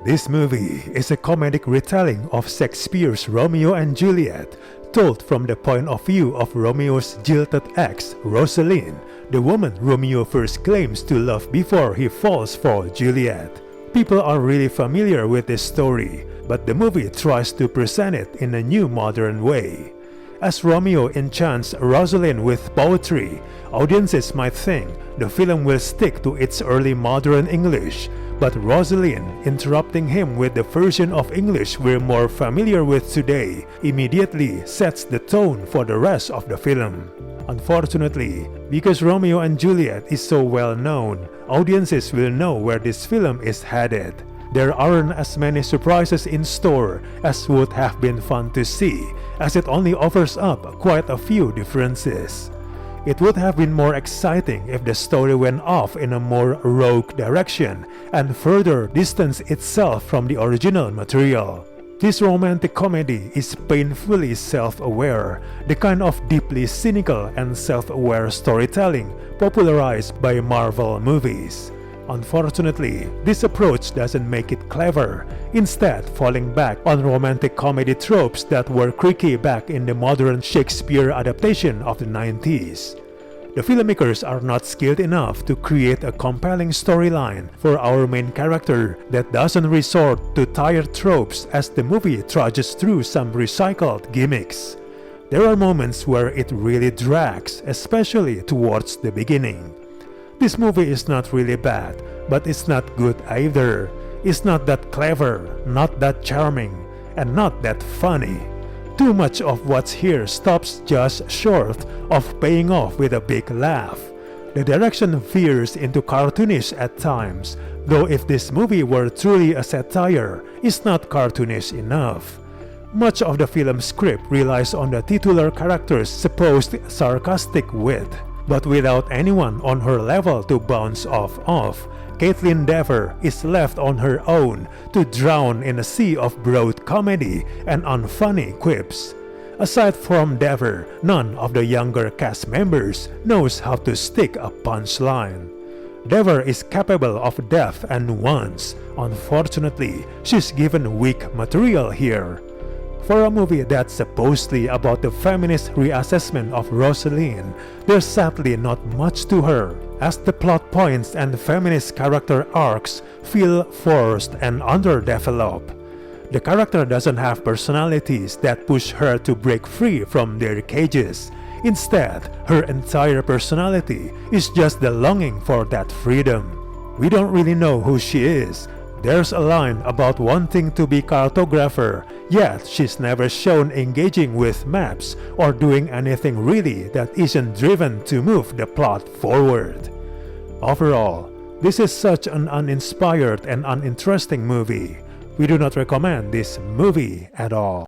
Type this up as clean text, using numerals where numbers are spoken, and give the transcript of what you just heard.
This movie is a comedic retelling of Shakespeare's Romeo and Juliet, told from the point of view of Romeo's jilted ex, Rosaline, the woman Romeo first claims to love before he falls for Juliet. People are really familiar with this story, but the movie tries to present it in a new modern way. As Romeo enchants Rosaline with poetry, audiences might think the film will stick to its early modern English, but Rosaline interrupting him with the version of English we're more familiar with today immediately sets the tone for the rest of the film. Unfortunately, because Romeo and Juliet is so well known, audiences will know where this film is headed. There aren't as many surprises in store as would have been fun to see, as it only offers up quite a few differences. It would have been more exciting if the story went off in a more rogue direction and further distanced itself from the original material. This romantic comedy is painfully self-aware, the kind of deeply cynical and self-aware storytelling popularized by Marvel movies. Unfortunately, this approach doesn't make it clever, instead falling back on romantic comedy tropes that were creaky back in the modern Shakespeare adaptation of the 90s. The filmmakers are not skilled enough to create a compelling storyline for our main character that doesn't resort to tired tropes as the movie trudges through some recycled gimmicks. There are moments where it really drags, especially towards the beginning. This movie is not really bad, but it's not good either. It's not that clever, not that charming, and not that funny. Too much of what's here stops just short of paying off with a big laugh. The direction veers into cartoonish at times, though if this movie were truly a satire, it's not cartoonish enough. Much of the film's script relies on the titular character's supposed sarcastic wit. But without anyone on her level to bounce off of, Kaitlyn Dever is left on her own to drown in a sea of broad comedy and unfunny quips. Aside from Dever, none of the younger cast members knows how to stick a punchline. Dever is capable of depth and nuance. Unfortunately, she's given weak material here. For a movie that's supposedly about the feminist reassessment of Rosaline, there's sadly not much to her, as the plot points and feminist character arcs feel forced and underdeveloped. The character doesn't have personalities that push her to break free from their cages. Instead, her entire personality is just the longing for that freedom. We don't really know who she is. There's a line about wanting to be cartographer, yet she's never shown engaging with maps or doing anything really that isn't driven to move the plot forward. Overall, this is such an uninspired and uninteresting movie. We do not recommend this movie at all.